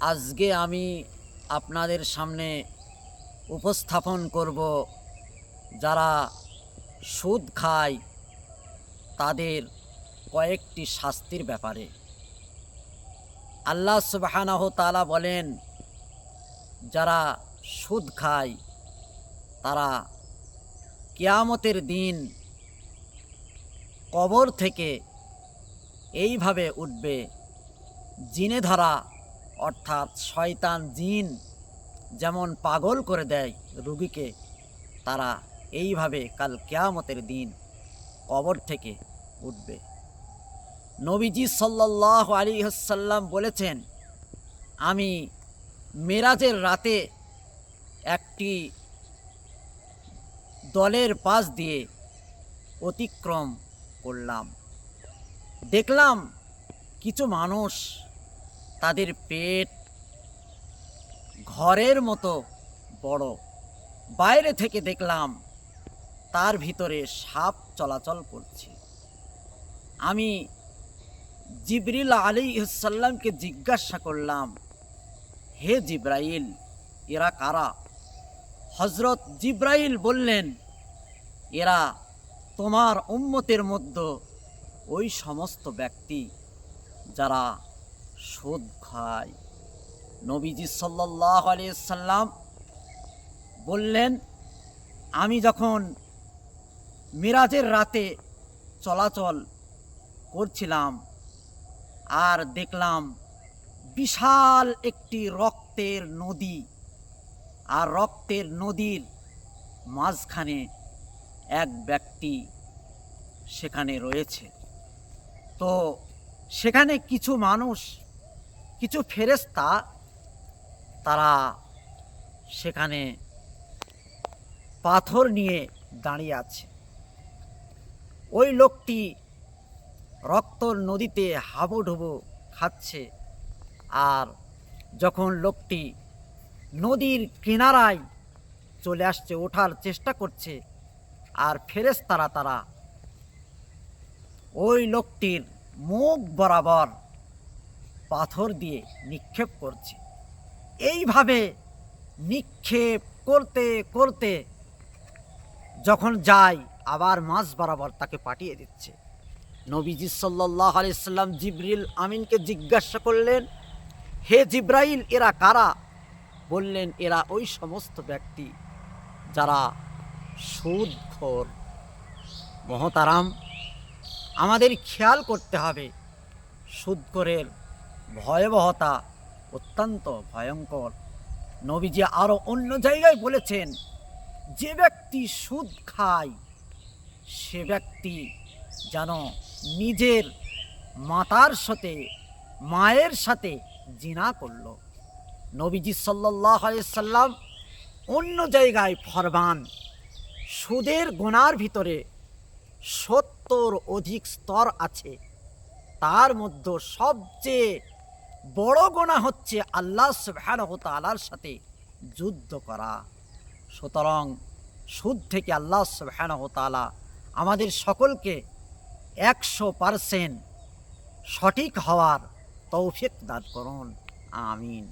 আজকে আমি আপনাদের সামনে উপস্থাপন করব যারা সুদ খায় তাদের কয়েকটি শাস্তির ব্যাপারে। আল্লাহ সুবহানাহু তাআলা বলেন, যারা সুদ খায় তারা কিয়ামতের দিন কবর থেকে এইভাবে উঠবে, জিনে ধরা অর্থাৎ শয়তান জিন যেমন পাগল করে দেয় রুগীকে, তারা এইভাবে কাল কিয়ামতের দিন কবর থেকে উঠবে। নবীজি সাল্লাল্লাহু আলাইহি ওয়াসাল্লাম বলেছেন, আমি মেরাজের রাতে একটি দলের পাশ দিয়ে অতিক্রম করলাম। দেখলাম কিছু মানুষ, তাদের পেট ঘরের মতো বড়, বাইরে থেকে দেখলাম তার ভিতরে সাপ চলাচল করছে। আমি জিবরিল আলাইহিস সালামকে জিজ্ঞাসা করলাম, হে জিব্রাইল, এরা কারা? হযরত জিব্রাইল বললেন, এরা তোমার উম্মতের মধ্যে ওই সমস্ত ব্যক্তি যারা সুদ খায়। নবীজি সাল্লাল্লাহু আলাইহি সাল্লাম বললেন, আমি যখন মিরাজের রাতে চলাচল করছিলাম আর দেখলাম বিশাল একটি রক্তের নদী, আর রক্তের নদীর মাঝখানে এক ব্যক্তি সেখানে রয়েছে। তো সেখানে কিছু মানুষ, কিছু ফেরেশতা, তারা সেখানে পাথর নিয়ে দাঁড়িয়ে আছে। ওই লোকটি রক্তর নদীতে হাবুডুবু খাচ্ছে, আর যখন লোকটি নদীর কিনারায় চলে আসছে, ওঠার চেষ্টা করছে, আর ফেরেশতারা তারা ওই লোকটির মুখ বরাবর পাথর দিয়ে নিক্ষেপ করছে। এইভাবে নিক্ষেপ করতে করতে যখন যায়, আবার মাঝ বরাবর তাকে পাঠিয়ে দিচ্ছে। নবীজি সাল্লাল্লাহু আলাইহি সাল্লাম জিবরিল আমিনকে জিজ্ঞাসা করলেন, হে জিব্রাইল, এরা কারা? বললেন, এরা ওই সমস্ত ব্যক্তি যারা সুদখোর। মহতারাম, আমাদের খেয়াল করতে হবে, সুদখোরের ভয়াবহতা অত্যন্ত ভয়ঙ্কর। নবীজি আরও অন্য জায়গায় বলেছেন, যে ব্যক্তি সুদ খায় সে ব্যক্তি যেন নিজের মায়ের সাথে জিনা করল। নবীজি সাল্লাল্লাহু আলাইহি সাল্লাম অন্য জায়গায় ফরমান, সুদের গুনার ভিতরে 70 অধিক স্তর আছে, তার মধ্যে সবচেয়ে বড় গুনাহ হচ্ছে আল্লাহ সুবহানাহু তাআলার সাথে যুদ্ধ করা। সুতরাং সুদ থেকে আল্লাহ সুবহানাহু তাআলা আমাদের সকলকে 100% সঠিক হওয়ার তৌফিক দান করুন। আমিন।